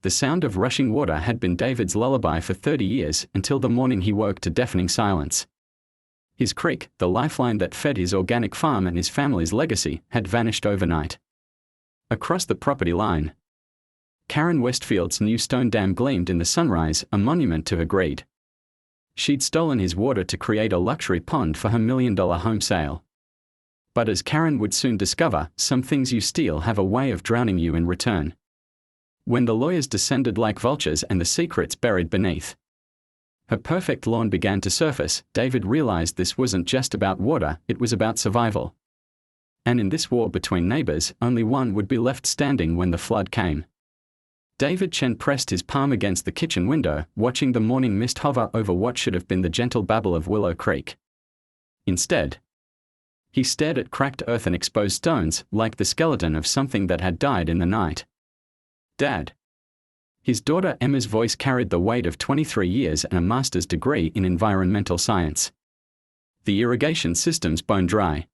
The sound of rushing water had been David's lullaby for 30 years until the morning he woke to deafening silence. His creek, the lifeline that fed his organic farm and his family's legacy, had vanished overnight. Across the property line, Karen Westfield's new stone dam gleamed in the sunrise, a monument to her greed. She'd stolen his water to create a luxury pond for her $1 million home sale. But as Karen would soon discover, some things you steal have a way of drowning you in return. When the lawyers descended like vultures and the secrets buried beneath her perfect lawn began to surface, David realized this wasn't just about water, it was about survival. And in this war between neighbors, only one would be left standing when the flood came. David Chen pressed his palm against the kitchen window, watching the morning mist hover over what should have been the gentle babble of Willow Creek. Instead, he stared at cracked earth and exposed stones, like the skeleton of something that had died in the night. "Dad." His daughter Emma's voice carried the weight of 23 years and a master's degree in environmental science. "The irrigation system's bone dry.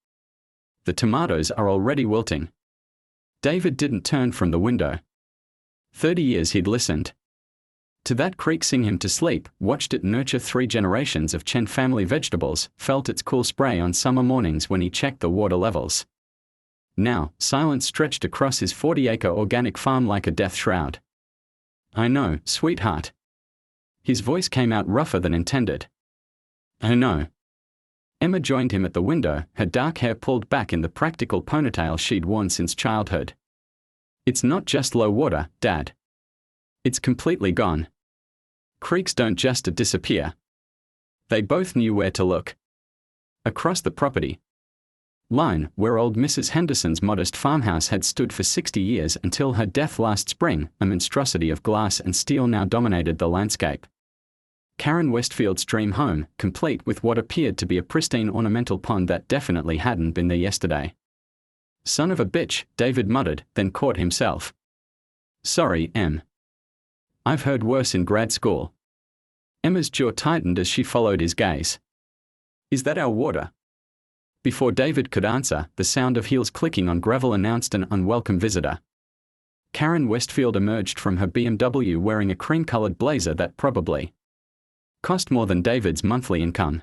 The tomatoes are already wilting." David didn't turn from the window. 30 years he'd listened to that creek sing him to sleep, watched it nurture 3 generations of Chen family vegetables, felt its cool spray on summer mornings when he checked the water levels. Now, silence stretched across his 40-acre organic farm like a death shroud. "I know, sweetheart." His voice came out rougher than intended. "I know." Emma joined him at the window, her dark hair pulled back in the practical ponytail she'd worn since childhood. "It's not just low water, Dad. It's completely gone. Creeks don't just disappear." They both knew where to look. Across the property line, where old Mrs. Henderson's modest farmhouse had stood for 60 years until her death last spring, a monstrosity of glass and steel now dominated the landscape. Karen Westfield's dream home, complete with what appeared to be a pristine ornamental pond that definitely hadn't been there yesterday. "Son of a bitch," David muttered, then caught himself. "Sorry, Em. I've heard worse in grad school." Emma's jaw tightened as she followed his gaze. "Is that our water?" Before David could answer, the sound of heels clicking on gravel announced an unwelcome visitor. Karen Westfield emerged from her BMW wearing a cream-colored blazer that probably cost more than David's monthly income.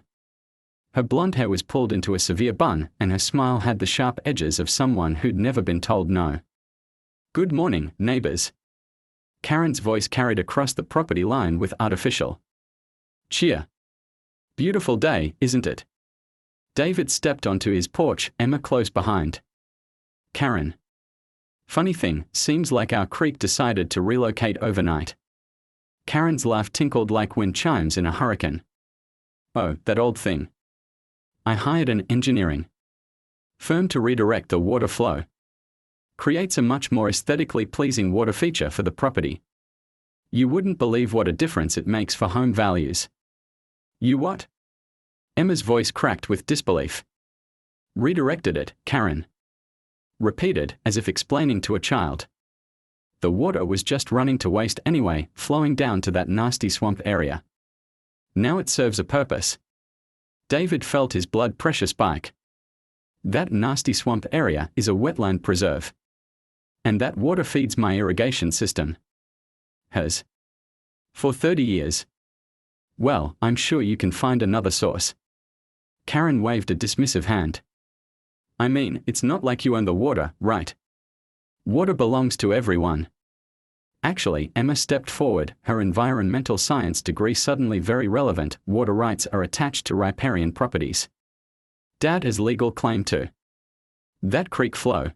Her blonde hair was pulled into a severe bun, and her smile had the sharp edges of someone who'd never been told no. "Good morning, neighbors." Karen's voice carried across the property line with artificial cheer. "Beautiful day, isn't it?" David stepped onto his porch, Emma close behind. "Karen. Funny thing, seems like our creek decided to relocate overnight." Karen's laugh tinkled like wind chimes in a hurricane. "Oh, that old thing. I hired an engineering firm to redirect the water flow. Creates a much more aesthetically pleasing water feature for the property. You wouldn't believe what a difference it makes for home values." "You what?" Emma's voice cracked with disbelief. "Redirected it," Karen repeated, as if explaining to a child. "The water was just running to waste anyway, flowing down to that nasty swamp area. Now it serves a purpose." David felt his blood pressure spike. "That nasty swamp area is a wetland preserve. And that water feeds my irrigation system. Has. For 30 years. Well, I'm sure you can find another source." Karen waved a dismissive hand. "I mean, it's not like you own the water, right? Water belongs to everyone." Actually, Emma stepped forward, her environmental science degree suddenly very relevant. Water rights are attached to riparian properties. Dad has legal claim to that creek flow.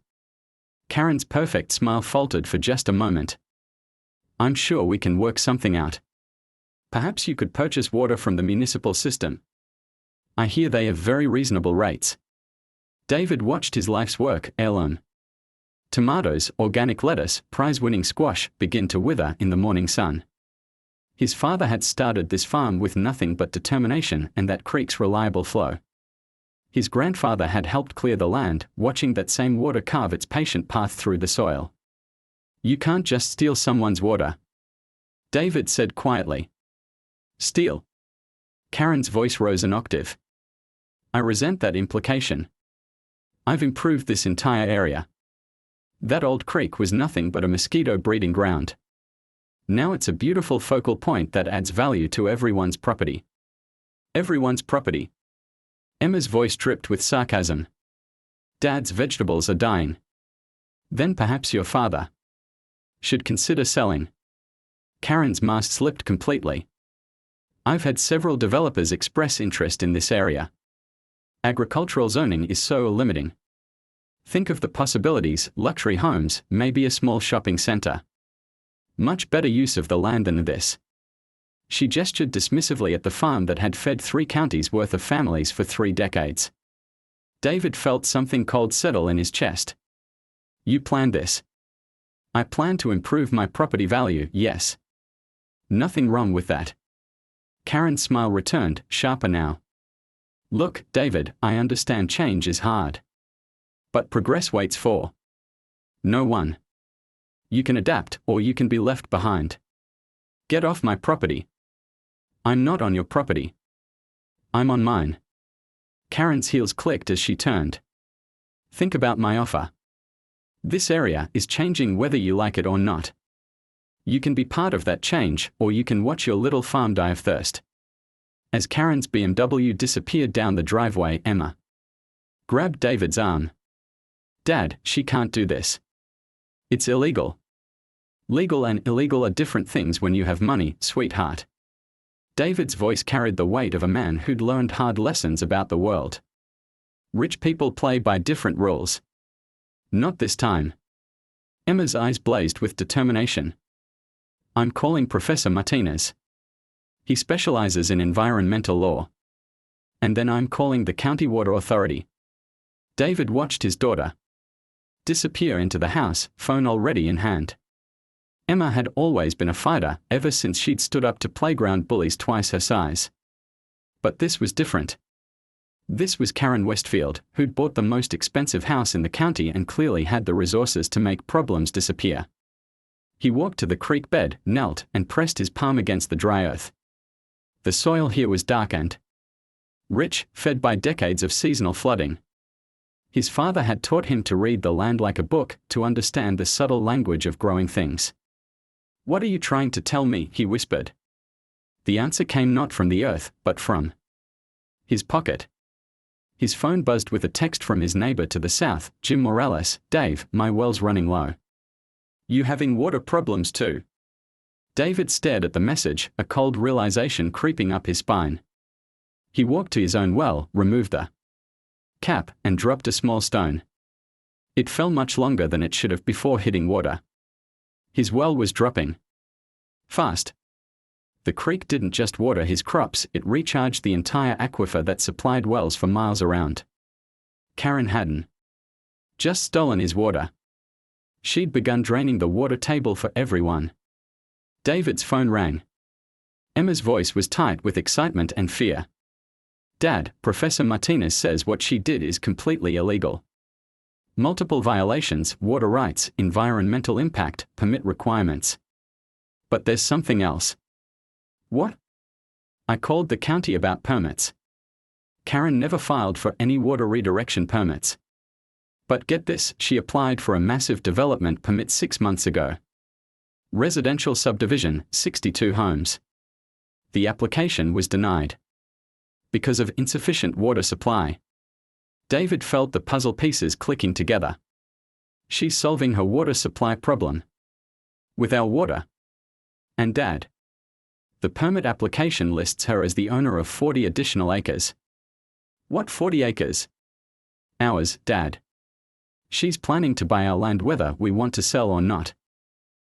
Karen's perfect smile faltered for just a moment. "I'm sure we can work something out. Perhaps you could purchase water from the municipal system. I hear they have very reasonable rates." David watched his life's work, heirloom tomatoes, organic lettuce, prize-winning squash, begin to wither in the morning sun. His father had started this farm with nothing but determination and that creek's reliable flow. His grandfather had helped clear the land, watching that same water carve its patient path through the soil. "You can't just steal someone's water," David said quietly. "Steal?" Karen's voice rose an octave. "I resent that implication. I've improved this entire area. That old creek was nothing but a mosquito breeding ground. Now it's a beautiful focal point that adds value to everyone's property. Everyone's property. Emma's voice dripped with sarcasm. Dad's vegetables are dying. Then perhaps your father should consider selling. Karen's mask slipped completely. I've had several developers express interest in this area. Agricultural zoning is so limiting. Think of the possibilities: luxury homes, maybe a small shopping center. Much better use of the land than this. She gestured dismissively at the farm that had fed 3 counties worth of families for 3 decades. David felt something cold settle in his chest. You planned this. I plan to improve my property value, yes. Nothing wrong with that. Karen's smile returned, sharper now. Look, David, I understand change is hard. But progress waits for no one. You can adapt, or you can be left behind. Get off my property. I'm not on your property. I'm on mine. Karen's heels clicked as she turned. Think about my offer. This area is changing whether you like it or not. You can be part of that change, or you can watch your little farm die of thirst. As Karen's BMW disappeared down the driveway, Emma grabbed David's arm. Dad, she can't do this. It's illegal. Legal and illegal are different things when you have money, sweetheart. David's voice carried the weight of a man who'd learned hard lessons about the world. Rich people play by different rules. Not this time. Emma's eyes blazed with determination. I'm calling Professor Martinez. He specializes in environmental law. And then I'm calling the County Water Authority. David watched his daughter disappear into the house, phone already in hand. Emma had always been a fighter, ever since she'd stood up to playground bullies twice her size. But this was different. This was Karen Westfield, who'd bought the most expensive house in the county and clearly had the resources to make problems disappear. He walked to the creek bed, knelt, and pressed his palm against the dry earth. The soil here was dark and rich, fed by decades of seasonal flooding. His father had taught him to read the land like a book, to understand the subtle language of growing things. What are you trying to tell me? He whispered. The answer came not from the earth, but from his pocket. His phone buzzed with a text from his neighbor to the south, Jim Morales. Dave, my well's running low. You having water problems too? David stared at the message, a cold realization creeping up his spine. He walked to his own well, removed the cap, and dropped a small stone. It fell much longer than it should have before hitting water. His well was dropping fast. The creek didn't just water his crops, it recharged the entire aquifer that supplied wells for miles around. Karen hadn't just stolen his water. She'd begun draining the water table for everyone. David's phone rang. Emma's voice was tight with excitement and fear. Dad, Professor Martinez says what she did is completely illegal. Multiple violations: water rights, environmental impact, permit requirements. But there's something else. What? I called the county about permits. Karen never filed for any water redirection permits. But get this, she applied for a massive development permit 6 months ago. Residential subdivision, 62 homes. The application was denied because of insufficient water supply. David felt the puzzle pieces clicking together. She's solving her water supply problem with our water. And Dad. The permit application lists her as the owner of 40 additional acres. What 40 acres? Ours, Dad. She's planning to buy our land whether we want to sell or not.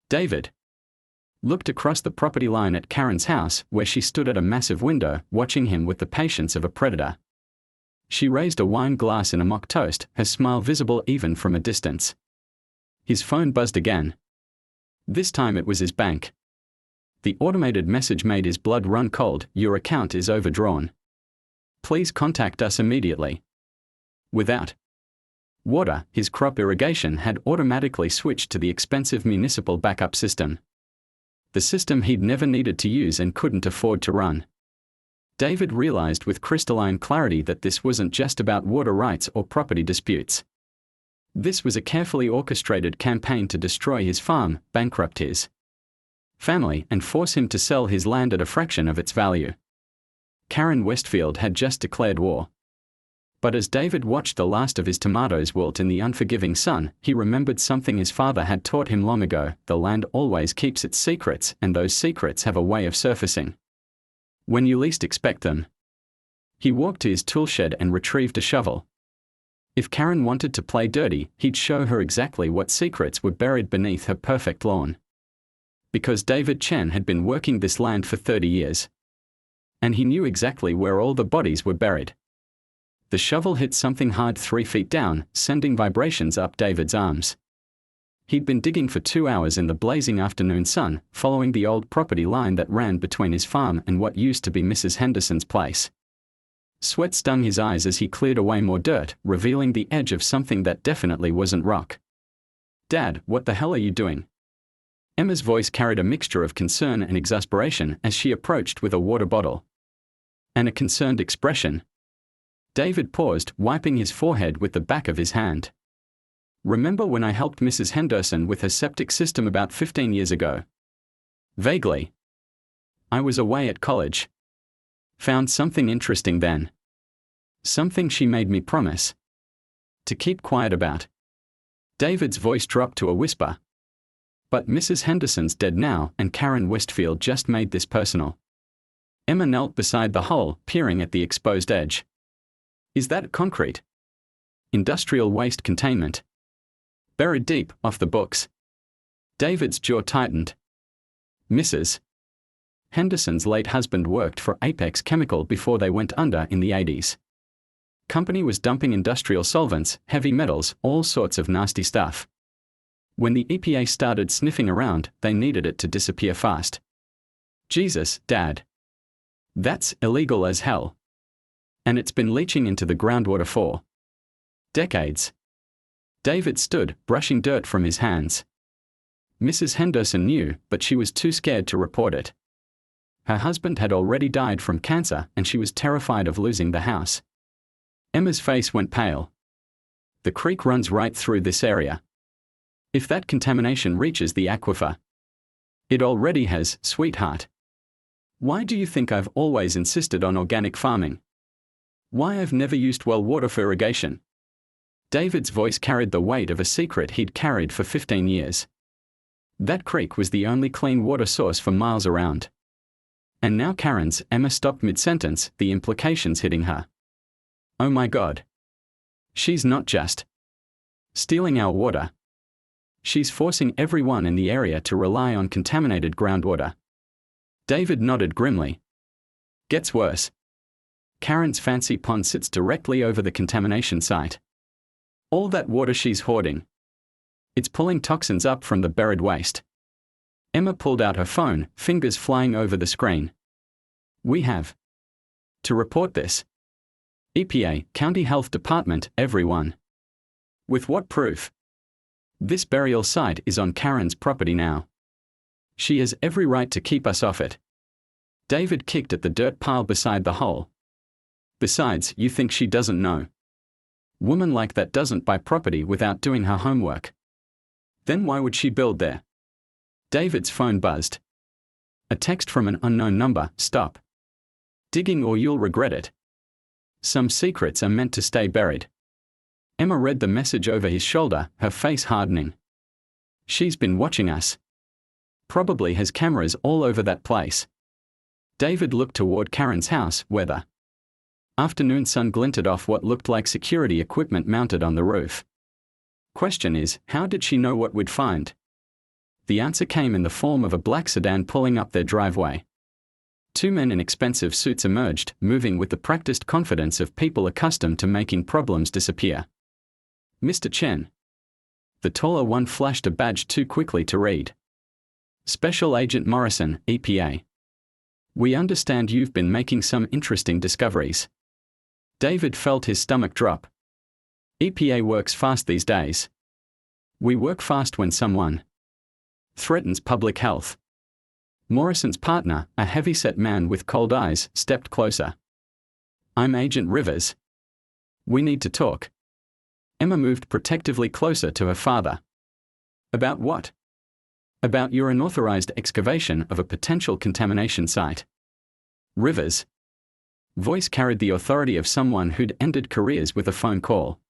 David looked across the property line at Karen's house, where she stood at a massive window, watching him with the patience of a predator. She raised a wine glass in a mock toast, her smile visible even from a distance. His phone buzzed again. This time it was his bank. The automated message made his blood run cold. Your account is overdrawn. Please contact us immediately. Without water, his crop irrigation had automatically switched to the expensive municipal backup system. The system he'd never needed to use and couldn't afford to run. David realized with crystalline clarity that this wasn't just about water rights or property disputes. This was a carefully orchestrated campaign to destroy his farm, bankrupt his family, and force him to sell his land at a fraction of its value. Karen Westfield had just declared war. But as David watched the last of his tomatoes wilt in the unforgiving sun, he remembered something his father had taught him long ago: the land always keeps its secrets, and those secrets have a way of surfacing when you least expect them. He walked to his toolshed and retrieved a shovel. If Karen wanted to play dirty, he'd show her exactly what secrets were buried beneath her perfect lawn. Because David Chen had been working this land for 30 years. And he knew exactly where all the bodies were buried. The shovel hit something hard 3 feet down, sending vibrations up David's arms. He'd been digging for 2 hours in the blazing afternoon sun, following the old property line that ran between his farm and what used to be Mrs. Henderson's place. Sweat stung his eyes as he cleared away more dirt, revealing the edge of something that definitely wasn't rock. "Dad, what the hell are you doing?" Emma's voice carried a mixture of concern and exasperation as she approached with a water bottle and a concerned expression. David paused, wiping his forehead with the back of his hand. "Remember when I helped Mrs. Henderson with her septic system about 15 years ago?" "Vaguely. I was away at college. Found something interesting then. Something she made me promise to keep quiet about." David's voice dropped to a whisper. "But Mrs. Henderson's dead now, and Karen Westfield just made this personal." Emma knelt beside the hole, peering at the exposed edge. "Is that concrete? Industrial waste containment? Buried deep, off the books?" David's jaw tightened. Mrs. Henderson's late husband worked for Apex Chemical before they went under in the 80s. Company was dumping industrial solvents, heavy metals, all sorts of nasty stuff. When the EPA started sniffing around, they needed it to disappear fast. "Jesus, Dad. That's illegal as hell. And it's been leaching into the groundwater for decades." David stood, brushing dirt from his hands. Mrs. Henderson knew, but she was too scared to report it. Her husband had already died from cancer, and she was terrified of losing the house. Emma's face went pale. "The creek runs right through this area. If that contamination reaches the aquifer..." "It already has, sweetheart. Why do you think I've always insisted on organic farming? Why I've never used well water for irrigation?" David's voice carried the weight of a secret he'd carried for 15 years. That creek was the only clean water source for miles around. And now Karen's. Emma stopped mid-sentence, the implications hitting her. "Oh my God. She's not just stealing our water. She's forcing everyone in the area to rely on contaminated groundwater." David nodded grimly. "Gets worse. Karen's fancy pond sits directly over the contamination site. All that water she's hoarding. It's pulling toxins up from the buried waste." Emma pulled out her phone, fingers flying over the screen. "We have to report this. EPA, County Health Department, everyone." "With what proof?" "This burial site is on Karen's property now. She has every right to keep us off it." David kicked at the dirt pile beside the hole. "Besides, you think she doesn't know? Woman like that doesn't buy property without doing her homework. Then why would she build there?" David's phone buzzed. A text from an unknown number. "Stop digging or you'll regret it. Some secrets are meant to stay buried." Emma read the message over his shoulder, her face hardening. "She's been watching us. Probably has cameras all over that place." David looked toward Karen's house, where the afternoon sun glinted off what looked like security equipment mounted on the roof. "Question is, how did she know what we'd find?" The answer came in the form of a black sedan pulling up their driveway. 2 men in expensive suits emerged, moving with the practiced confidence of people accustomed to making problems disappear. "Mr. Chen." The taller one flashed a badge too quickly to read. "Special Agent Morrison, EPA. We understand you've been making some interesting discoveries." David felt his stomach drop. "EPA works fast these days. We work fast when someone threatens public health." Morrison's partner, a heavy-set man with cold eyes, stepped closer. "I'm Agent Rivers. We need to talk." Emma moved protectively closer to her father. "About what?" About your unauthorized excavation of a potential contamination site. Rivers. Voice carried the authority of someone who'd ended careers with a phone call.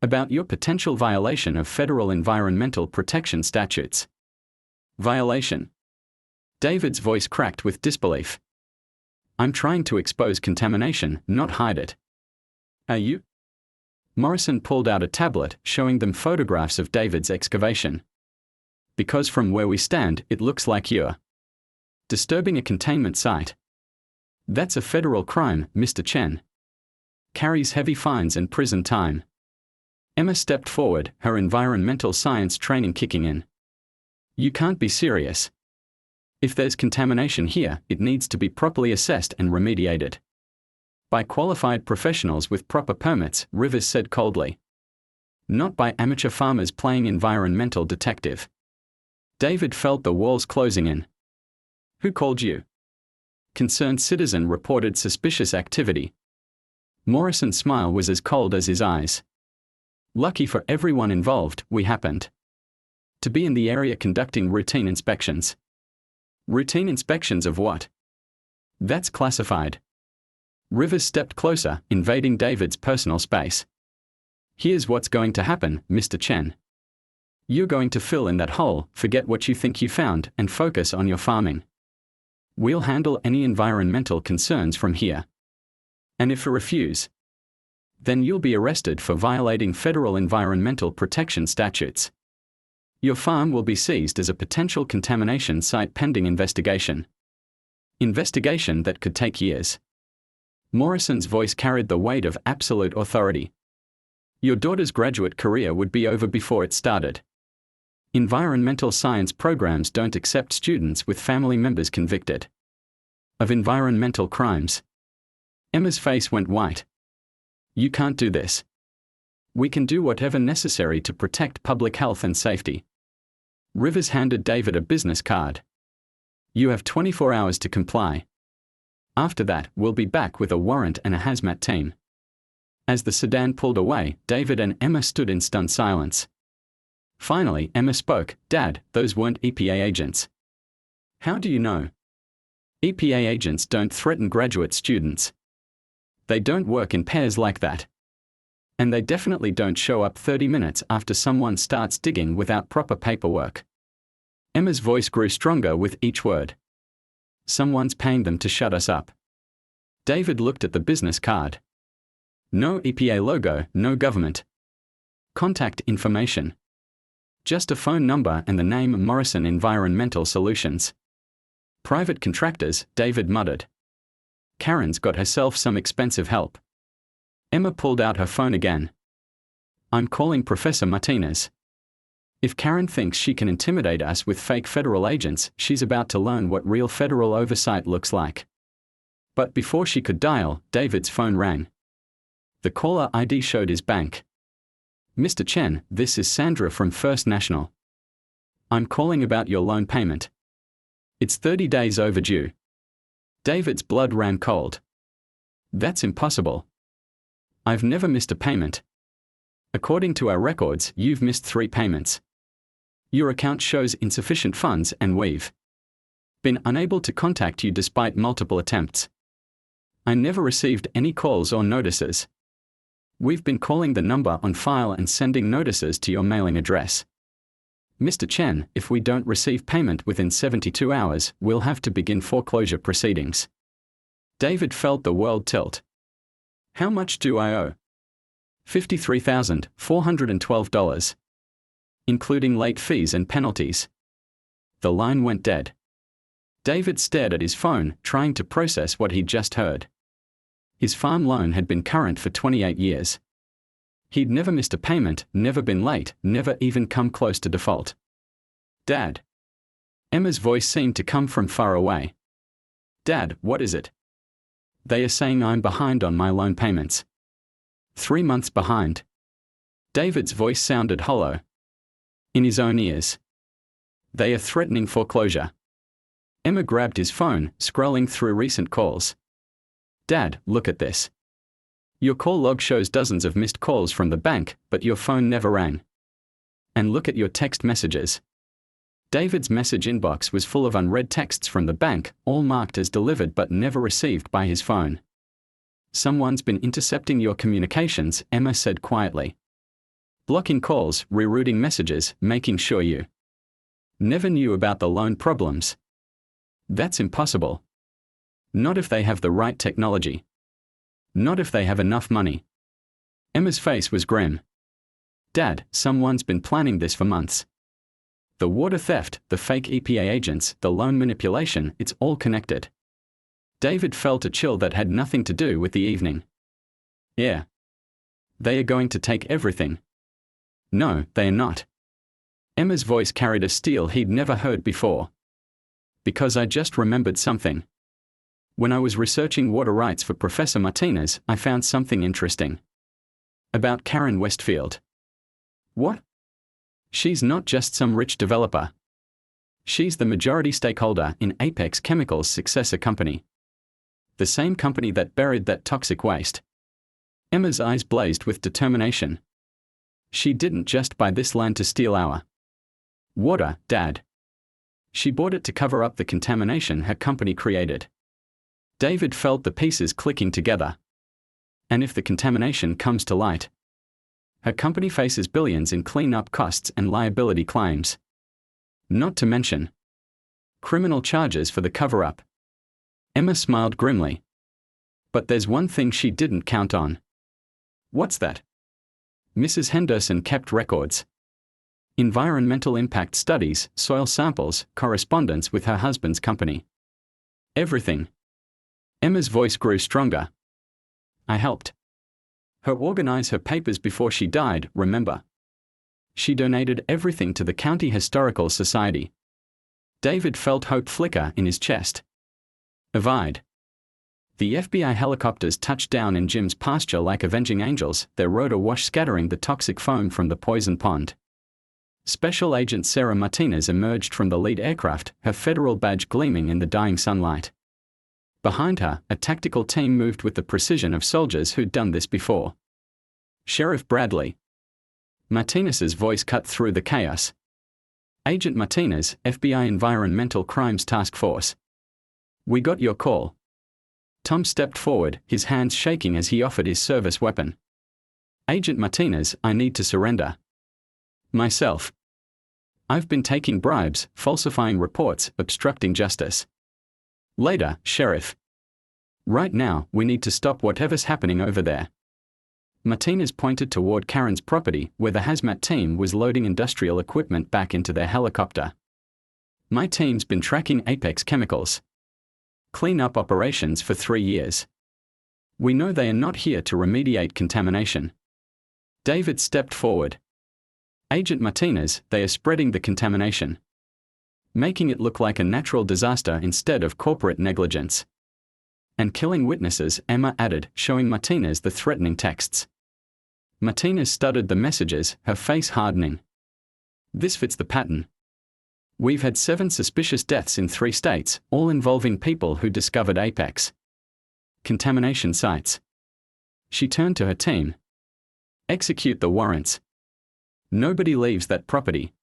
About your potential violation of federal environmental protection statutes. Violation. David's voice cracked with disbelief. I'm trying to expose contamination, not hide it. Are you? Morrison pulled out a tablet, showing them photographs of David's excavation. Because from where we stand, it looks like you're disturbing a containment site. That's a federal crime, Mr. Chen. Carries heavy fines and prison time. Emma stepped forward, her environmental science training kicking in. You can't be serious. If there's contamination here, it needs to be properly assessed and remediated by qualified professionals with proper permits, Rivers said coldly. Not by amateur farmers playing environmental detective. David felt the walls closing in. Who called you? Concerned citizen reported suspicious activity. Morrison's smile was as cold as his eyes. Lucky for everyone involved, we happened to be in the area conducting routine inspections. Routine inspections of what? That's classified. Rivers stepped closer, invading David's personal space. Here's what's going to happen, Mr. Chen. You're going to fill in that hole, forget what you think you found, and focus on your farming. We'll handle any environmental concerns from here. And if you refuse, then you'll be arrested for violating federal environmental protection statutes. Your farm will be seized as a potential contamination site pending investigation. Investigation that could take years. Morrison's voice carried the weight of absolute authority. Your daughter's graduate career would be over before it started. Environmental science programs don't accept students with family members convicted of environmental crimes. Emma's face went white. You can't do this. We can do whatever necessary to protect public health and safety. Rivers handed David a business card. You have 24 hours to comply. After that, we'll be back with a warrant and a hazmat team. As the sedan pulled away, David and Emma stood in stunned silence. Finally, Emma spoke. Dad, those weren't EPA agents. How do you know? EPA agents don't threaten graduate students. They don't work in pairs like that. And they definitely don't show up 30 minutes after someone starts digging without proper paperwork. Emma's voice grew stronger with each word. Someone's paying them to shut us up. David looked at the business card. No EPA logo, no government contact information. Just a phone number and the name Morrison Environmental Solutions. Private contractors, David muttered. Karen's got herself some expensive help. Emma pulled out her phone again. I'm calling Professor Martinez. If Karen thinks she can intimidate us with fake federal agents, she's about to learn what real federal oversight looks like. But before she could dial, David's phone rang. The caller ID showed his bank. Mr. Chen, this is Sandra from First National. I'm calling about your loan payment. It's 30 days overdue. David's blood ran cold. That's impossible. I've never missed a payment. According to our records, you've missed 3 payments. Your account shows insufficient funds and we've been unable to contact you despite multiple attempts. I never received any calls or notices. We've been calling the number on file and sending notices to your mailing address. Mr. Chen, if we don't receive payment within 72 hours, we'll have to begin foreclosure proceedings. David felt the world tilt. How much do I owe? $53,412. Including late fees and penalties. The line went dead. David stared at his phone, trying to process what he'd just heard. His farm loan had been current for 28 years. He'd never missed a payment, never been late, never even come close to default. Dad. Emma's voice seemed to come from far away. Dad, what is it? They are saying I'm behind on my loan payments. 3 months behind. David's voice sounded hollow. In his own ears. They are threatening foreclosure. Emma grabbed his phone, scrolling through recent calls. Dad, look at this. Your call log shows dozens of missed calls from the bank, but your phone never rang. And look at your text messages. David's message inbox was full of unread texts from the bank, all marked as delivered but never received by his phone. "Someone's been intercepting your communications," Emma said quietly. "Blocking calls, rerouting messages, making sure you never knew about the loan problems." "That's impossible. Not if they have the right technology. Not if they have enough money." Emma's face was grim. "Dad, someone's been planning this for months. The water theft, the fake EPA agents, the loan manipulation, it's all connected." David felt a chill that had nothing to do with the evening. "Yeah. They are going to take everything." "No, they are not." Emma's voice carried a steel he'd never heard before. "Because I just remembered something. When I was researching water rights for Professor Martinez, I found something interesting. About Karen Westfield." "What?" "She's not just some rich developer. She's the majority stakeholder in Apex Chemicals' successor company. The same company that buried that toxic waste." Emma's eyes blazed with determination. "She didn't just buy this land to steal our water, Dad. She bought it to cover up the contamination her company created." David felt the pieces clicking together. "And if the contamination comes to light, her company faces billions in cleanup costs and liability claims. Not to mention criminal charges for the cover-up." Emma smiled grimly. "But there's one thing she didn't count on." "What's that?" "Mrs. Henderson kept records. Environmental impact studies, soil samples, correspondence with her husband's company. Everything." Emma's voice grew stronger. "I helped her organize her papers before she died, remember? She donated everything to the County Historical Society." David felt hope flicker in his chest. "Evide." The FBI helicopters touched down in Jim's pasture like avenging angels, their road awash scattering the toxic foam from the poison pond. Special Agent Sarah Martinez emerged from the lead aircraft, her federal badge gleaming in the dying sunlight. Behind her, a tactical team moved with the precision of soldiers who'd done this before. "Sheriff Bradley." Martinez's voice cut through the chaos. "Agent Martinez, FBI Environmental Crimes Task Force. We got your call." Tom stepped forward, his hands shaking as he offered his service weapon. "Agent Martinez, I need to surrender. Myself. I've been taking bribes, falsifying reports, obstructing justice." "Later, Sheriff. Right now, we need to stop whatever's happening over there." Martinez pointed toward Karen's property, where the hazmat team was loading industrial equipment back into their helicopter. "My team's been tracking Apex Chemicals' cleanup operations for 3 years. We know they are not here to remediate contamination." David stepped forward. "Agent Martinez, they are spreading the contamination. Making it look like a natural disaster instead of corporate negligence. And killing witnesses," Emma added, showing Martinez the threatening texts. Martinez stuttered the messages, her face hardening. "This fits the pattern. We've had 7 suspicious deaths in 3 states, all involving people who discovered Apex contamination sites." She turned to her team. "Execute the warrants. Nobody leaves that property."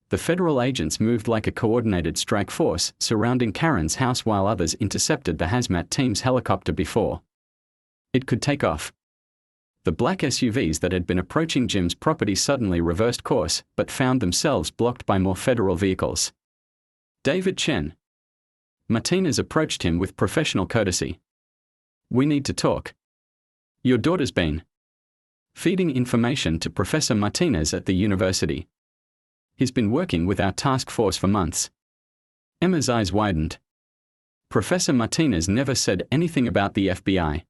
The federal agents moved like a coordinated strike force, surrounding Karen's house while others intercepted the hazmat team's helicopter before it could take off. The black SUVs that had been approaching Jim's property suddenly reversed course, but found themselves blocked by more federal vehicles. "David Chen." Martinez approached him with professional courtesy. "We need to talk. Your daughter's been feeding information to Professor Martinez at the university. He's been working with our task force for months." Emma's eyes widened. "Professor Martinez never said anything about the FBI.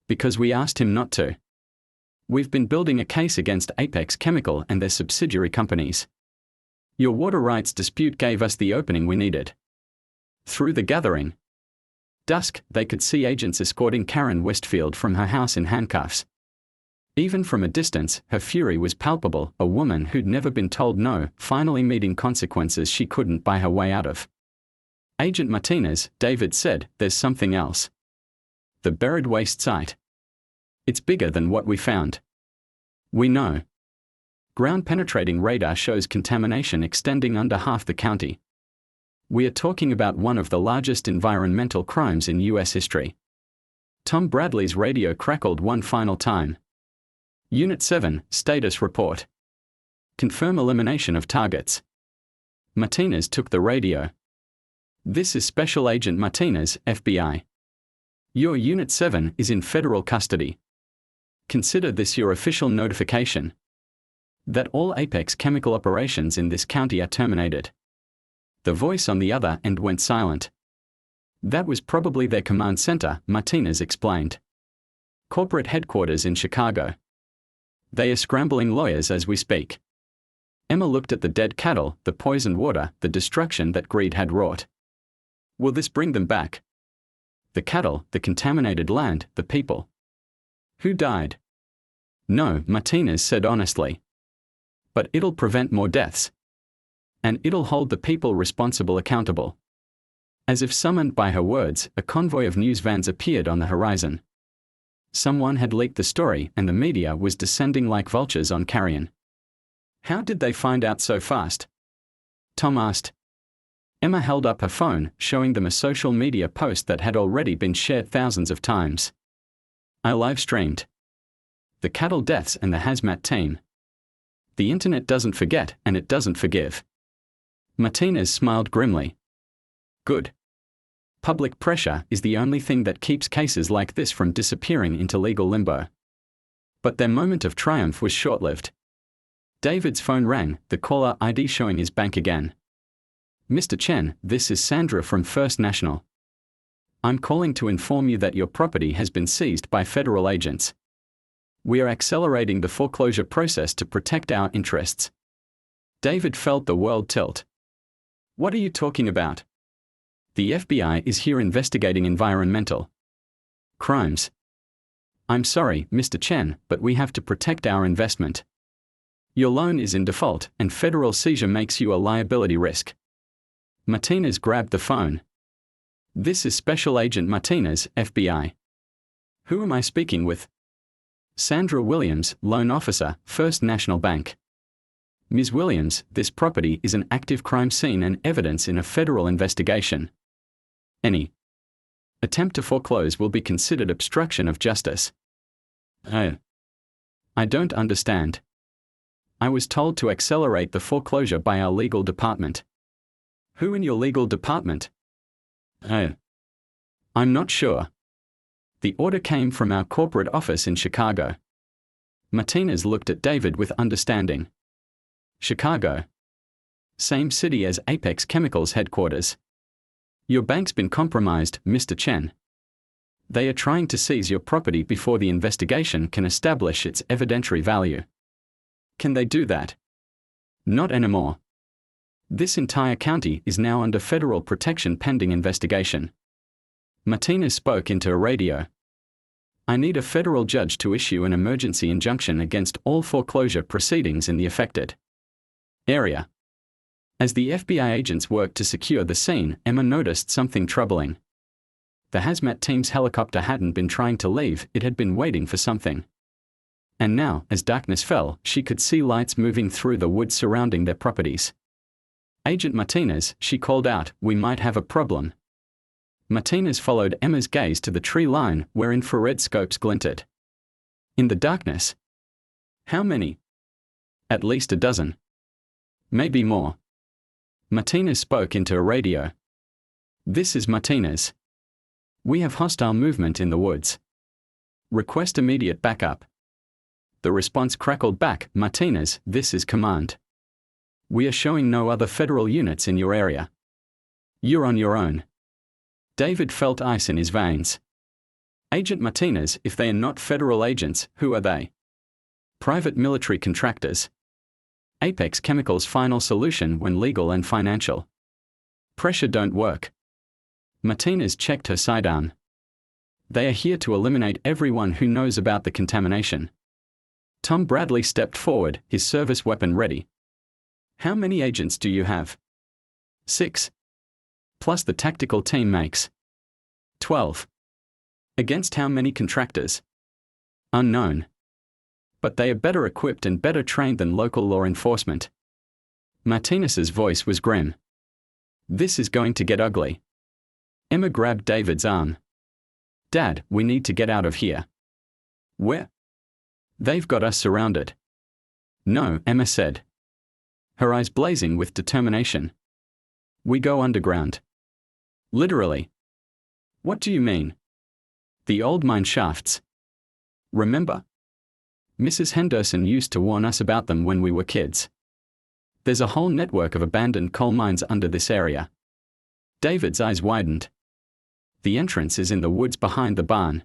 Because we asked him not to. We've been building a case against Apex Chemical and their subsidiary companies. Your water rights dispute gave us the opening we needed." Through the gathering dusk, they could see agents escorting Karen Westfield from her house in handcuffs. Even from a distance, her fury was palpable, a woman who'd never been told no, finally meeting consequences she couldn't buy her way out of. "Agent Martinez," David said, "there's something else. The buried waste site. It's bigger than what we found." "We know." Ground-penetrating radar shows contamination extending under half the county. We are talking about one of the largest environmental crimes in U.S. history. Tom Bradley's radio crackled one final time. Unit 7, status report. Confirm elimination of targets. Martinez took the radio. This is Special Agent Martinez, FBI. Your Unit 7 is in federal custody. Consider this your official notification that all Apex chemical operations in this county are terminated. The voice on the other end went silent. That was probably their command center, Martinez explained. Corporate headquarters in Chicago. They are scrambling lawyers as we speak. Emma looked at the dead cattle, the poisoned water, the destruction that greed had wrought. Will this bring them back? The cattle, the contaminated land, the people. Who died? No, Martinez said honestly. But it'll prevent more deaths. And it'll hold the people responsible accountable. As if summoned by her words, a convoy of news vans appeared on the horizon. Someone had leaked the story and the media was descending like vultures on carrion. How did they find out so fast? Tom asked. Emma held up her phone, showing them a social media post that had already been shared thousands of times. I live-streamed the cattle deaths and the hazmat team. The internet doesn't forget and it doesn't forgive. Martinez smiled grimly. Good. Public pressure is the only thing that keeps cases like this from disappearing into legal limbo. But their moment of triumph was short-lived. David's phone rang, the caller ID showing his bank again. Mr. Chen, this is Sandra from First National. I'm calling to inform you that your property has been seized by federal agents. We are accelerating the foreclosure process to protect our interests. David felt the world tilt. What are you talking about? The FBI is here investigating environmental crimes. I'm sorry, Mr. Chen, but we have to protect our investment. Your loan is in default, and federal seizure makes you a liability risk. Martinez grabbed the phone. This is Special Agent Martinez, FBI. Who am I speaking with? Sandra Williams, loan officer, First National Bank. Ms. Williams, this property is an active crime scene and evidence in a federal investigation. Any attempt to foreclose will be considered obstruction of justice. Oh. I don't understand. I was told to accelerate the foreclosure by our legal department. Who in your legal department? Oh. I'm not sure. The order came from our corporate office in Chicago. Martinez looked at David with understanding. Chicago. Same city as Apex Chemicals headquarters. Your bank's been compromised, Mr. Chen. They are trying to seize your property before the investigation can establish its evidentiary value. Can they do that? Not anymore. This entire county is now under federal protection pending investigation. Martinez spoke into a radio. I need a federal judge to issue an emergency injunction against all foreclosure proceedings in the affected area. As the FBI agents worked to secure the scene, Emma noticed something troubling. The hazmat team's helicopter hadn't been trying to leave, it had been waiting for something. And now, as darkness fell, she could see lights moving through the woods surrounding their properties. Agent Martinez, she called out, we might have a problem. Martinez followed Emma's gaze to the tree line where infrared scopes glinted. In the darkness. How many? At least a dozen. Maybe more. Martinez spoke into a radio. This is Martinez. We have hostile movement in the woods. Request immediate backup. The response crackled back, Martinez, this is command. We are showing no other federal units in your area. You're on your own. David felt ice in his veins. Agent Martinez, if they are not federal agents, who are they? Private military contractors. Apex Chemicals' final solution when legal and financial pressure don't work. Martinez checked her sidearm. They are here to eliminate everyone who knows about the contamination. Tom Bradley stepped forward, his service weapon ready. How many agents do you have? 6. Plus the tactical team makes 12. Against how many contractors? Unknown. But they are better equipped and better trained than local law enforcement. Martinez's voice was grim. This is going to get ugly. Emma grabbed David's arm. Dad, we need to get out of here. Where? They've got us surrounded. No, Emma said, her eyes blazing with determination. We go underground. Literally. What do you mean? The old mine shafts. Remember? Mrs. Henderson used to warn us about them when we were kids. There's a whole network of abandoned coal mines under this area. David's eyes widened. The entrance is in the woods behind the barn.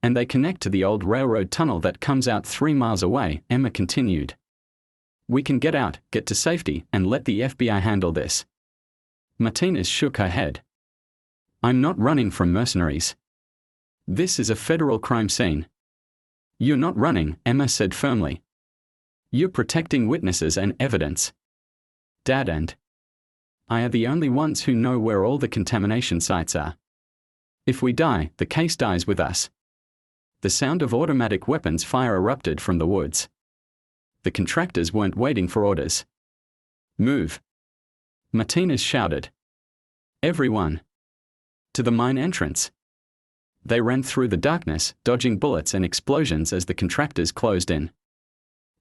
And they connect to the old railroad tunnel that comes out 3 miles away, Emma continued. We can get out, get to safety, and let the FBI handle this. Martinez shook her head. I'm not running from mercenaries. This is a federal crime scene. You're not running, Emma said firmly. You're protecting witnesses and evidence. Dad and I are the only ones who know where all the contamination sites are. If we die, the case dies with us. The sound of automatic weapons fire erupted from the woods. The contractors weren't waiting for orders. Move! Martinez shouted. Everyone! To the mine entrance! They ran through the darkness, dodging bullets and explosions as the contractors closed in.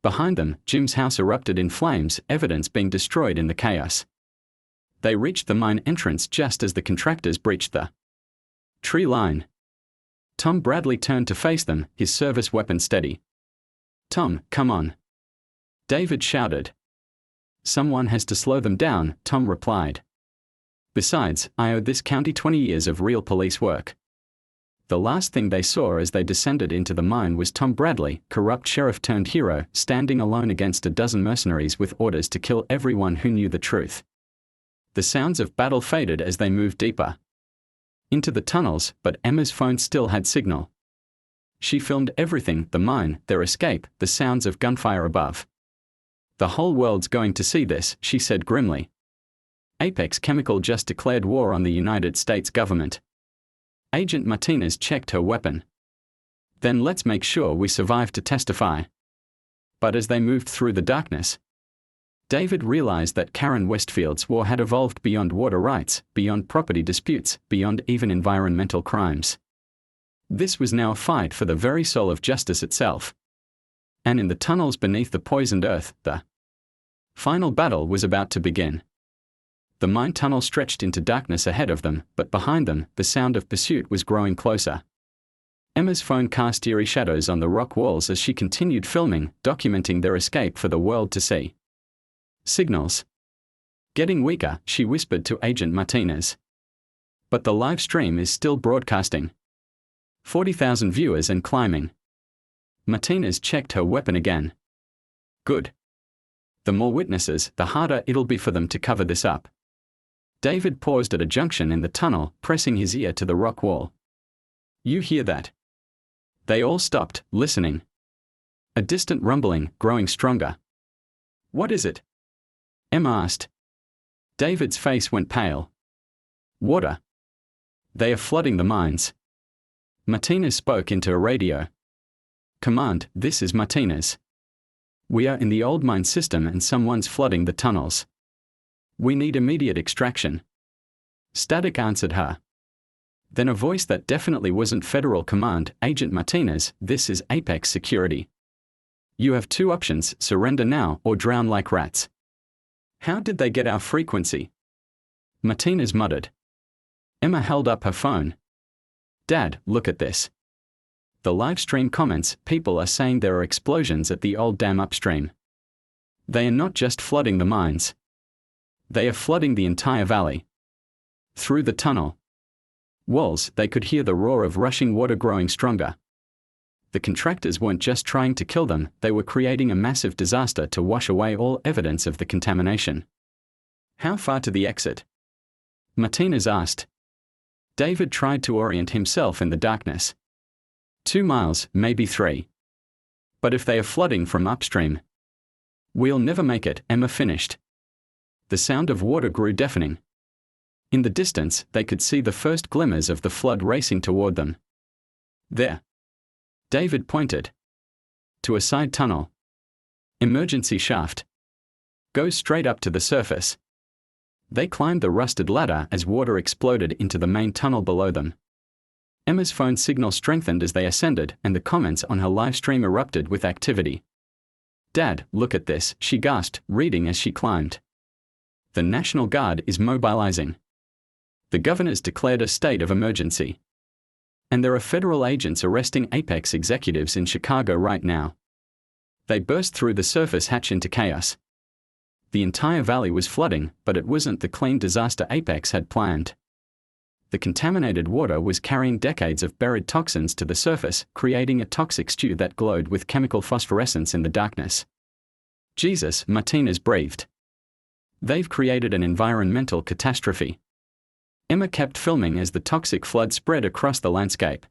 Behind them, Jim's house erupted in flames, evidence being destroyed in the chaos. They reached the mine entrance just as the contractors breached the tree line. Tom Bradley turned to face them, his service weapon steady. Tom, come on! David shouted. Someone has to slow them down, Tom replied. Besides, I owe this county 20 years of real police work. The last thing they saw as they descended into the mine was Tom Bradley, corrupt sheriff turned hero, standing alone against a dozen mercenaries with orders to kill everyone who knew the truth. The sounds of battle faded as they moved deeper into the tunnels, but Emma's phone still had signal. She filmed everything, the mine, their escape, the sounds of gunfire above. The whole world's going to see this, she said grimly. Apex Chemical just declared war on the United States government. Agent Martinez checked her weapon. Then let's make sure we survive to testify. But as they moved through the darkness, David realized that Karen Westfield's war had evolved beyond water rights, beyond property disputes, beyond even environmental crimes. This was now a fight for the very soul of justice itself. And in the tunnels beneath the poisoned earth, the final battle was about to begin. The mine tunnel stretched into darkness ahead of them, but behind them, the sound of pursuit was growing closer. Emma's phone cast eerie shadows on the rock walls as she continued filming, documenting their escape for the world to see. Signals getting weaker, she whispered to Agent Martinez. But the live stream is still broadcasting. 40,000 viewers and climbing. Martinez checked her weapon again. Good. The more witnesses, the harder it'll be for them to cover this up. David paused at a junction in the tunnel, pressing his ear to the rock wall. You hear that? They all stopped, listening. A distant rumbling, growing stronger. What is it? Emma asked. David's face went pale. Water. They are flooding the mines. Martinez spoke into a radio. Command, this is Martinez. We are in the old mine system and someone's flooding the tunnels. We need immediate extraction. Static answered her. Then a voice that definitely wasn't federal command, Agent Martinez, this is Apex Security. You have 2 options, surrender now or drown like rats. How did they get our frequency? Martinez muttered. Emma held up her phone. Dad, look at this. The live stream comments, people are saying there are explosions at the old dam upstream. They are not just flooding the mines. They are flooding the entire valley. Through the tunnel walls, they could hear the roar of rushing water growing stronger. The contractors weren't just trying to kill them, they were creating a massive disaster to wash away all evidence of the contamination. How far to the exit? Martinez asked. David tried to orient himself in the darkness. 2 miles, maybe 3. But if they are flooding from upstream, we'll never make it, Emma finished. The sound of water grew deafening. In the distance, they could see the first glimmers of the flood racing toward them. There. David pointed. to a side tunnel. Emergency shaft. Goes straight up to the surface. They climbed the rusted ladder as water exploded into the main tunnel below them. Emma's phone signal strengthened as they ascended, and the comments on her live stream erupted with activity. "Dad, look at this," she gasped, reading as she climbed. "The National Guard is mobilizing. The governor's declared a state of emergency. And there are federal agents arresting Apex executives in Chicago right now." They burst through the surface hatch into chaos. The entire valley was flooding, but it wasn't the clean disaster Apex had planned. The contaminated water was carrying decades of buried toxins to the surface, creating a toxic stew that glowed with chemical phosphorescence in the darkness. "Jesus," Martinez breathed. "They've created an environmental catastrophe." Emma kept filming as the toxic flood spread across the landscape.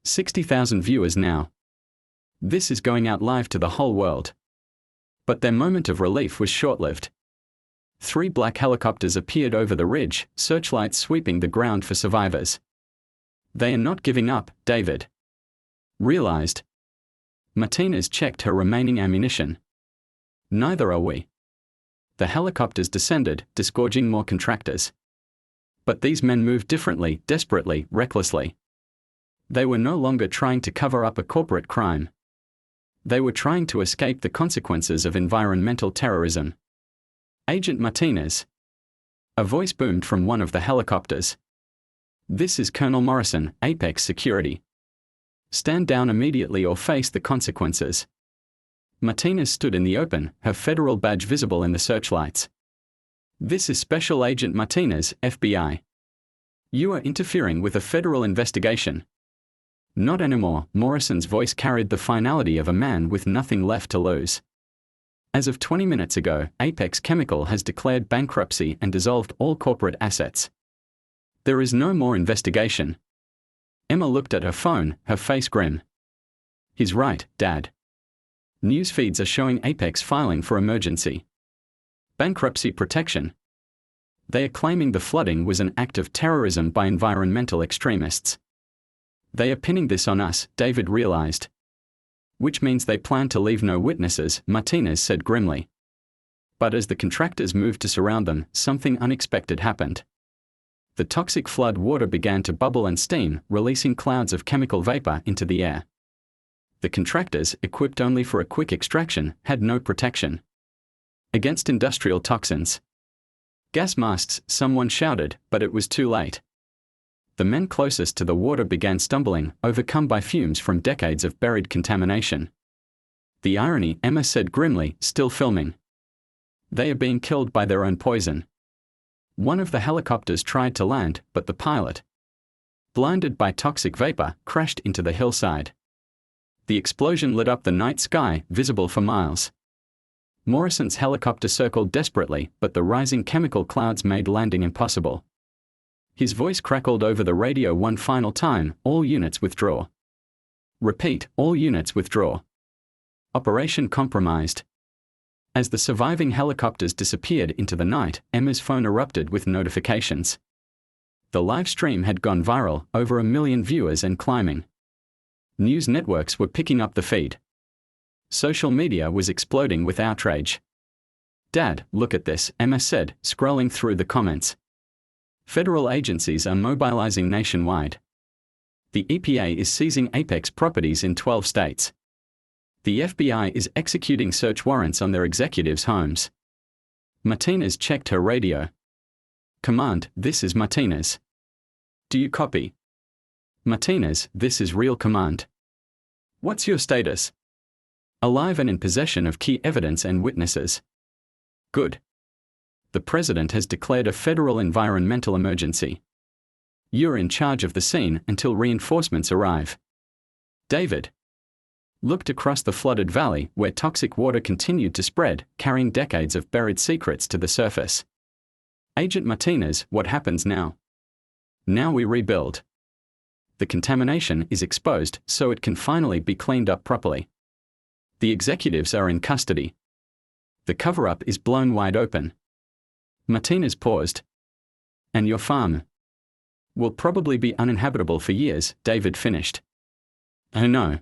60,000 viewers now. This is going out live to the whole world. But their moment of relief was short-lived. 3 black helicopters appeared over the ridge, searchlights sweeping the ground for survivors. "They are not giving up," David realized. Martinez checked her remaining ammunition. "Neither are we." The helicopters descended, disgorging more contractors. But these men moved differently, desperately, recklessly. They were no longer trying to cover up a corporate crime. They were trying to escape the consequences of environmental terrorism. "Agent Martinez." A voice boomed from one of the helicopters. "This is Colonel Morrison, Apex Security. Stand down immediately or face the consequences." Martinez stood in the open, her federal badge visible in the searchlights. "This is Special Agent Martinez, FBI. You are interfering with a federal investigation." "Not anymore," Morrison's voice carried the finality of a man with nothing left to lose. "As of 20 minutes ago, Apex Chemical has declared bankruptcy and dissolved all corporate assets. There is no more investigation." Emma looked at her phone, her face grim. "He's right, Dad. News feeds are showing Apex filing for emergency bankruptcy protection. They are claiming the flooding was an act of terrorism by environmental extremists. They are pinning this on us," David realized. "Which means they plan to leave no witnesses," Martinez said grimly. But as the contractors moved to surround them, something unexpected happened. The toxic flood water began to bubble and steam, releasing clouds of chemical vapor into the air. The contractors, equipped only for a quick extraction, had no protection against industrial toxins. "Gas masks," someone shouted, but it was too late. The men closest to the water began stumbling, overcome by fumes from decades of buried contamination. "The irony," Emma said grimly, still filming. "They are being killed by their own poison." One of the helicopters tried to land, but the pilot, blinded by toxic vapor, crashed into the hillside. The explosion lit up the night sky, visible for miles. Morrison's helicopter circled desperately, but the rising chemical clouds made landing impossible. His voice crackled over the radio one final time, "All units withdraw. Repeat, all units withdraw. Operation compromised." As the surviving helicopters disappeared into the night, Emma's phone erupted with notifications. The live stream had gone viral, over 1 million viewers and climbing. News networks were picking up the feed. Social media was exploding with outrage. "Dad, look at this," Emma said, scrolling through the comments. "Federal agencies are mobilizing nationwide. The EPA is seizing Apex properties in 12 states. The FBI is executing search warrants on their executives' homes." Martinez checked her radio. "Command, this is Martinez. Do you copy?" "Martinez, this is real command. What's your status?" "Alive and in possession of key evidence and witnesses." "Good. The president has declared a federal environmental emergency. You're in charge of the scene until reinforcements arrive." David looked across the flooded valley, where toxic water continued to spread, carrying decades of buried secrets to the surface. "Agent Martinez, what happens now?" "Now we rebuild. The contamination is exposed, so it can finally be cleaned up properly. The executives are in custody. The cover-up is blown wide open." Martinez paused. "And your farm will probably be uninhabitable for years," David finished. "Oh no.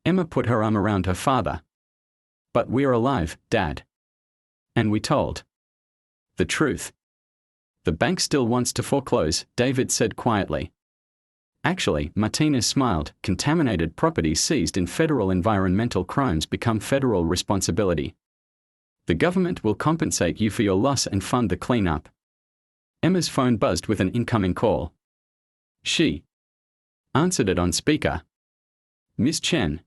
Emma put her arm around her father. But we're alive, Dad. And we told the truth. The bank still wants to foreclose, David said quietly. Actually, Martinez smiled. Contaminated properties seized in federal environmental crimes become federal responsibility. The government will compensate you for your loss and fund the cleanup. Emma's phone buzzed with an incoming call. She answered it on speaker. Miss Chen.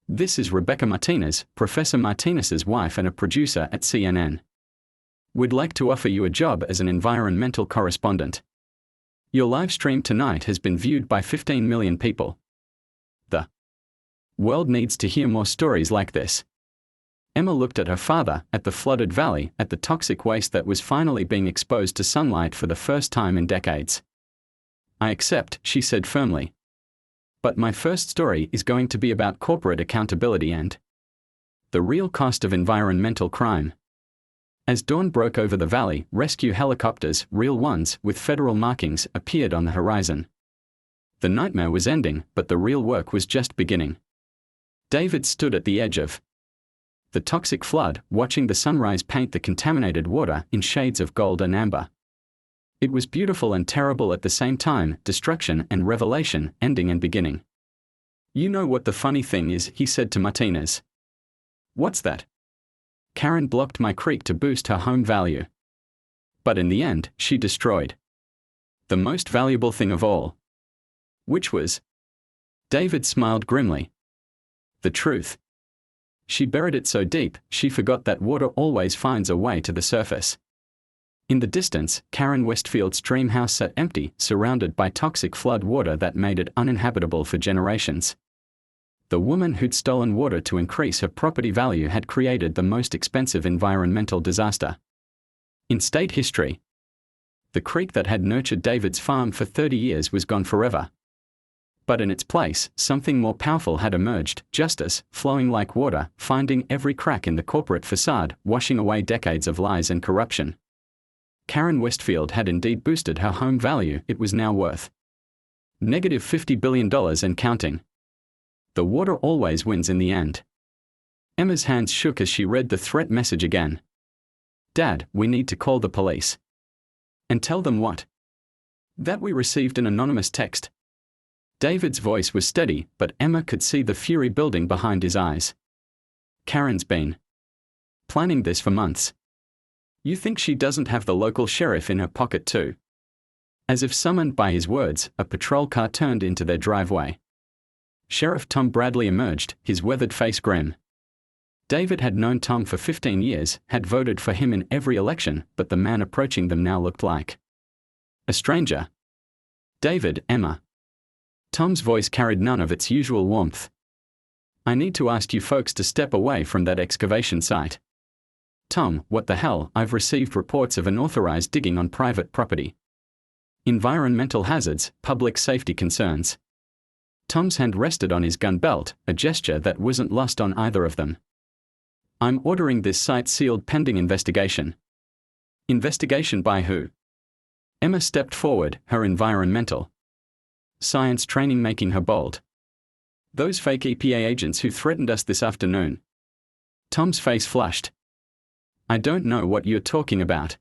This is Rebecca Martinez, Professor Martinez's wife and a producer at CNN. We'd like to offer you a job as an environmental correspondent. Your live stream tonight has been viewed by 15 million people. The world needs to hear more stories like this. Emma looked at her father, at the flooded valley, at the toxic waste that was finally being exposed to sunlight for the first time in decades. I accept, she said firmly. But my first story is going to be about corporate accountability and the real cost of environmental crime. As dawn broke over the valley, rescue helicopters, real ones, with federal markings, appeared on the horizon. The nightmare was ending, but the real work was just beginning. David stood at the edge of the toxic flood, watching the sunrise paint the contaminated water in shades of gold and amber. It was beautiful and terrible at the same time, destruction and revelation, ending and beginning. You know what the funny thing is, he said to Martinez. What's that? Karen blocked my creek to boost her home value. But in the end, she destroyed the most valuable thing of all. Which was? David smiled grimly. The truth. She buried it so deep, she forgot that water always finds a way to the surface. In the distance, Karen Westfield's dream house sat empty, surrounded by toxic flood water that made it uninhabitable for generations. The woman who'd stolen water to increase her property value had created the most expensive environmental disaster in state history. The creek that had nurtured David's farm for 30 years was gone forever. But in its place, something more powerful had emerged: justice, flowing like water, finding every crack in the corporate facade, washing away decades of lies and corruption. Karen Westfield had indeed boosted her home value. It was now worth -$50 billion and counting. The water always wins in the end. Emma's hands shook as she read the threat message again. Dad, we need to call the police. And tell them what? That we received an anonymous text. David's voice was steady, but Emma could see the fury building behind his eyes. Karen's been planning this for months. You think she doesn't have the local sheriff in her pocket too? As if summoned by his words, a patrol car turned into their driveway. Sheriff Tom Bradley emerged, his weathered face grim. David had known Tom for 15 years, had voted for him in every election, but the man approaching them now looked like a stranger. David, Emma. Tom's voice carried none of its usual warmth. I need to ask you folks to step away from that excavation site. Tom, what the hell? I've received reports of unauthorized digging on private property. Environmental hazards, public safety concerns. Tom's hand rested on his gun belt, a gesture that wasn't lost on either of them. I'm ordering this site sealed pending investigation. Investigation by who? Emma stepped forward, her environmental science training making her bold. Those fake EPA agents who threatened us this afternoon. Tom's face flushed. I don't know what you're talking about.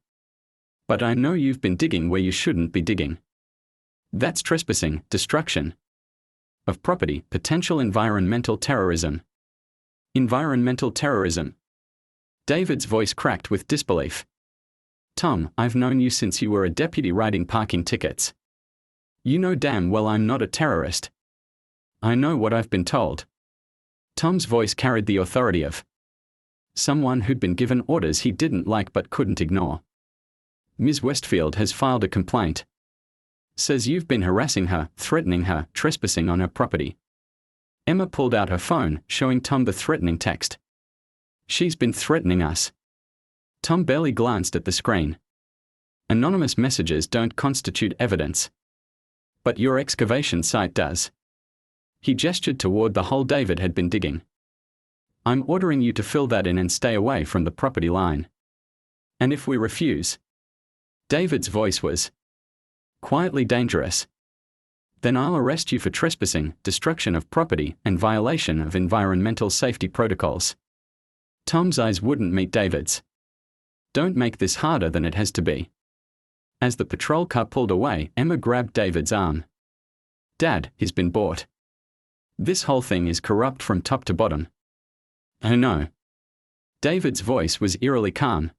But I know you've been digging where you shouldn't be digging. That's trespassing, destruction of property, potential environmental terrorism. Environmental terrorism. David's voice cracked with disbelief. Tom, I've known you since you were a deputy writing parking tickets. You know damn well I'm not a terrorist. I know what I've been told. Tom's voice carried the authority of someone who'd been given orders he didn't like but couldn't ignore. Ms. Westfield has filed a complaint. Says you've been harassing her, threatening her, trespassing on her property. Emma pulled out her phone, showing Tom the threatening text. She's been threatening us. Tom barely glanced at the screen. Anonymous messages don't constitute evidence. But your excavation site does. He gestured toward the hole David had been digging. I'm ordering you to fill that in and stay away from the property line. And if we refuse? David's voice was quietly dangerous. Then I'll arrest you for trespassing, destruction of property, and violation of environmental safety protocols. Tom's eyes wouldn't meet David's. Don't make this harder than it has to be. As the patrol car pulled away, Emma grabbed David's arm. Dad, he's been bought. This whole thing is corrupt from top to bottom. Oh no. David's voice was eerily calm.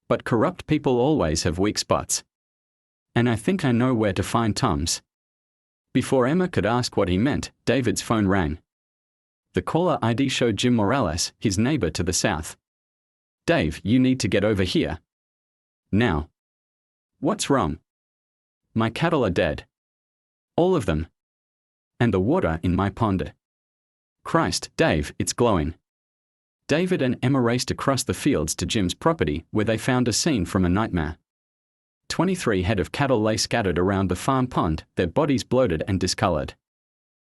But corrupt people always have weak spots. And I think I know where to find Tom's. Before Emma could ask what he meant, David's phone rang. The caller ID showed Jim Morales, his neighbor to the south. Dave, you need to get over here. Now. What's wrong? My cattle are dead. All of them. And the water in my pond. Christ, Dave, it's glowing. David and Emma raced across the fields to Jim's property, where they found a scene from a nightmare. 23 head of cattle lay scattered around the farm pond, their bodies bloated and discolored.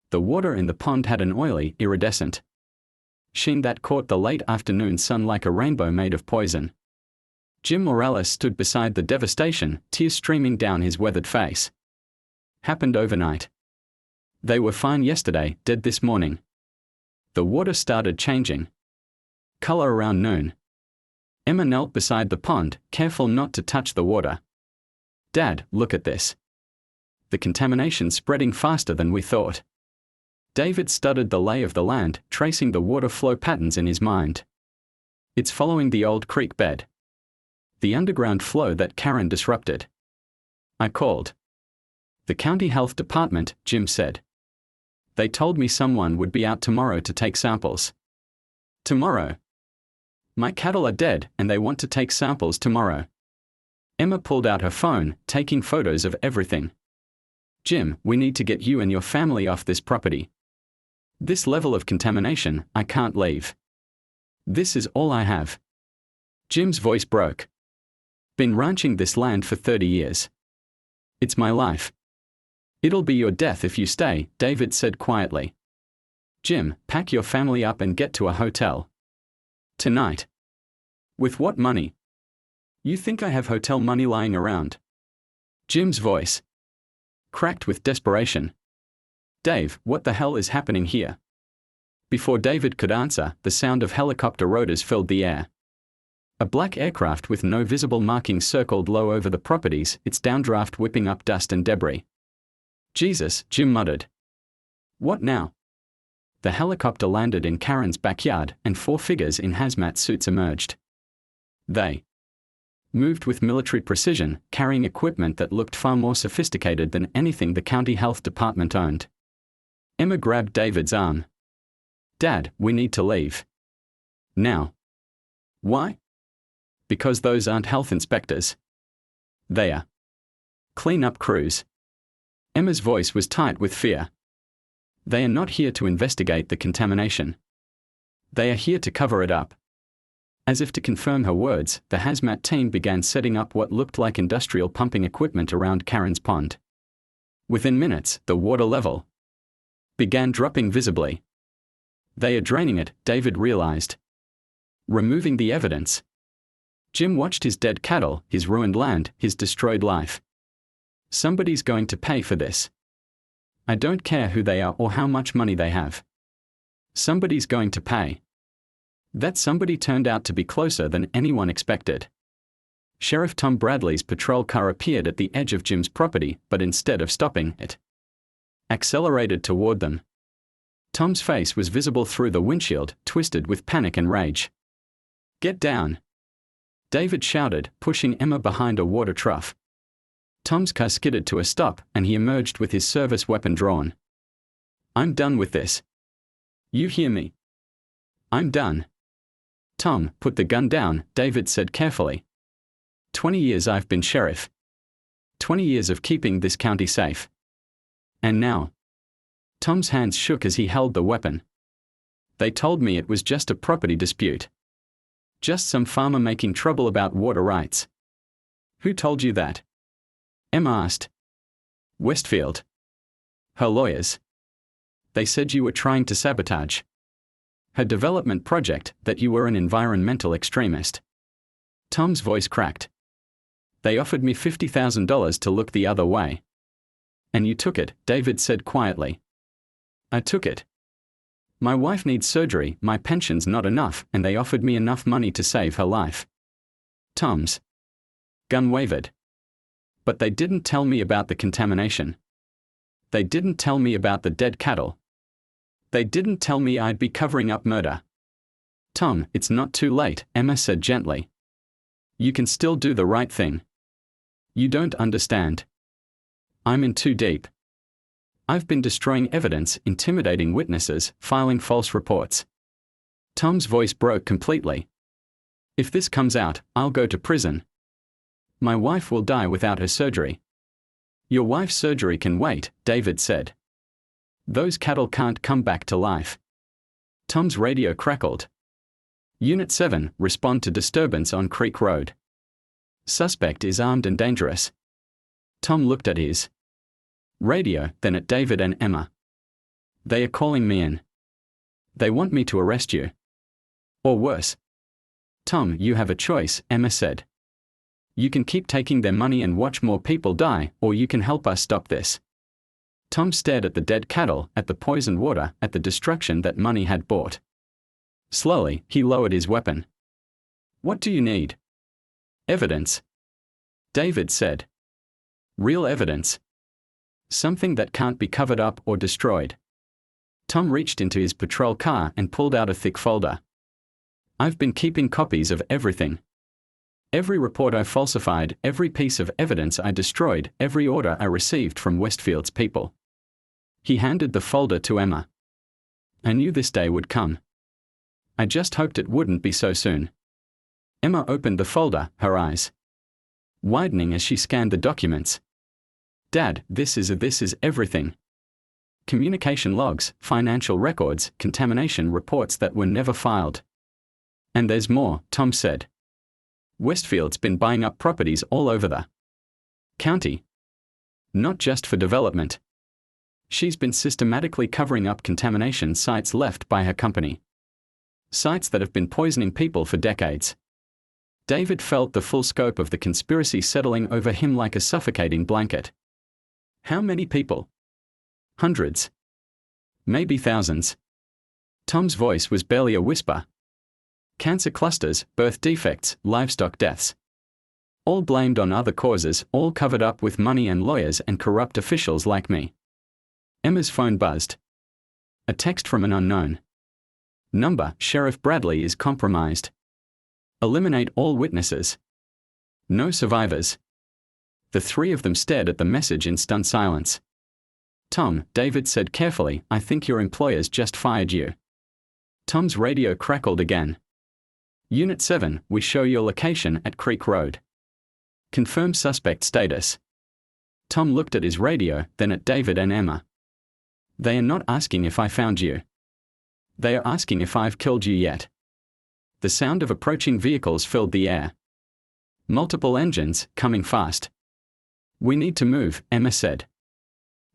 The water in the pond had an oily, iridescent sheen that caught the late afternoon sun like a rainbow made of poison. Jim Morales stood beside the devastation, tears streaming down his weathered face. Happened overnight. They were fine yesterday, dead this morning. The water started changing color around noon. Emma knelt beside the pond, careful not to touch the water. Dad, look at this. The contamination's spreading faster than we thought. David studied the lay of the land, tracing the water flow patterns in his mind. It's following the old creek bed. The underground flow that Karen disrupted. I called the county health department, Jim said. They told me someone would be out tomorrow to take samples. Tomorrow? My cattle are dead and they want to take samples tomorrow. Emma pulled out her phone, taking photos of everything. Jim, we need to get you and your family off this property. This level of contamination, I can't leave. This is all I have. Jim's voice broke. Been ranching this land for 30 years. It's my life. It'll be your death if you stay, David said quietly. Jim, pack your family up and get to a hotel. Tonight. With what money? You think I have hotel money lying around? Jim's voice cracked with desperation. Dave, what the hell is happening here? Before David could answer, the sound of helicopter rotors filled the air. A black aircraft with no visible markings circled low over the properties, its downdraft whipping up dust and debris. Jesus, Jim muttered. What now? The helicopter landed in Karen's backyard, and 4 figures in hazmat suits emerged. They moved with military precision, carrying equipment that looked far more sophisticated than anything the county health department owned. Emma grabbed David's arm. Dad, we need to leave. Now. Why? Because those aren't health inspectors. They are clean-up crews. Emma's voice was tight with fear. They are not here to investigate the contamination. They are here to cover it up. As if to confirm her words, the hazmat team began setting up what looked like industrial pumping equipment around Karen's pond. Within minutes, the water level began dropping visibly. They are draining it, David realized. Removing the evidence. Jim watched his dead cattle, his ruined land, his destroyed life. Somebody's going to pay for this. I don't care who they are or how much money they have. Somebody's going to pay. That somebody turned out to be closer than anyone expected. Sheriff Tom Bradley's patrol car appeared at the edge of Jim's property, but instead of stopping, it accelerated toward them. Tom's face was visible through the windshield, twisted with panic and rage. Get down! David shouted, pushing Emma behind a water trough. Tom's car skidded to a stop, and he emerged with his service weapon drawn. I'm done with this. You hear me? I'm done. Tom, put the gun down, David said carefully. 20 years I've been sheriff. 20 years of keeping this county safe. And now? Tom's hands shook as he held the weapon. They told me it was just a property dispute. Just some farmer making trouble about water rights. Who told you that? Emma asked. Westfield. Her lawyers. They said you were trying to sabotage her development project, that you were an environmental extremist. Tom's voice cracked. They offered me $50,000 to look the other way. And you took it, David said quietly. I took it. My wife needs surgery, my pension's not enough, and they offered me enough money to save her life. Tom's gun wavered. But they didn't tell me about the contamination. They didn't tell me about the dead cattle. They didn't tell me I'd be covering up murder. Tom, it's not too late, Emma said gently. You can still do the right thing. You don't understand. I'm in too deep. I've been destroying evidence, intimidating witnesses, filing false reports. Tom's voice broke completely. If this comes out, I'll go to prison. My wife will die without her surgery. Your wife's surgery can wait, David said. Those cattle can't come back to life. Tom's radio crackled. Unit 7, respond to disturbance on Creek Road. Suspect is armed and dangerous. Tom looked at his radio, then at David and Emma. They are calling me in. They want me to arrest you. Or worse. Tom, you have a choice, Emma said. You can keep taking their money and watch more people die, or you can help us stop this. Tom stared at the dead cattle, at the poisoned water, at the destruction that money had bought. Slowly, he lowered his weapon. What do you need? Evidence. David said. Real evidence. Something that can't be covered up or destroyed. Tom reached into his patrol car and pulled out a thick folder. I've been keeping copies of everything. Every report I falsified, every piece of evidence I destroyed, every order I received from Westfield's people. He handed the folder to Emma. I knew this day would come. I just hoped it wouldn't be so soon. Emma opened the folder, her eyes widening as she scanned the documents. Dad, this is everything. Communication logs, financial records, contamination reports that were never filed. And there's more, Tom said. Westfield's been buying up properties all over the county. Not just for development. She's been systematically covering up contamination sites left by her company. Sites that have been poisoning people for decades. David felt the full scope of the conspiracy settling over him like a suffocating blanket. How many people? Hundreds. Maybe thousands. Tom's voice was barely a whisper. Cancer clusters, birth defects, livestock deaths. All blamed on other causes, all covered up with money and lawyers and corrupt officials like me. Emma's phone buzzed. A text from an unknown number. Sheriff Bradley is compromised. Eliminate all witnesses. No survivors. The three of them stared at the message in stunned silence. Tom, David said carefully, I think your employers just fired you. Tom's radio crackled again. Unit 7, we show your location at Creek Road. Confirm suspect status. Tom looked at his radio, then at David and Emma. They are not asking if I found you. They are asking if I've killed you yet. The sound of approaching vehicles filled the air. Multiple engines, coming fast. We need to move, Emma said.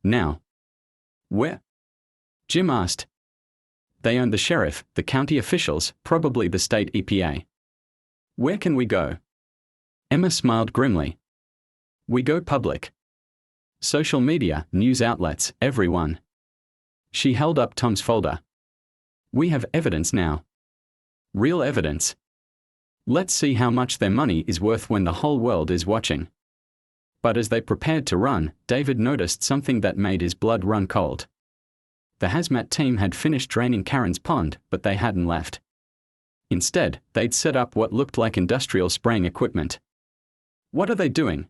Now. Where? Jim asked. They own the sheriff, the county officials, probably the state EPA. Where can we go? Emma smiled grimly. We go public. Social media, news outlets, everyone. She held up Tom's folder. We have evidence now. Real evidence. Let's see how much their money is worth when the whole world is watching. But as they prepared to run, David noticed something that made his blood run cold. The hazmat team had finished draining Karen's pond, but they hadn't left. Instead, they'd set up what looked like industrial spraying equipment. What are they doing?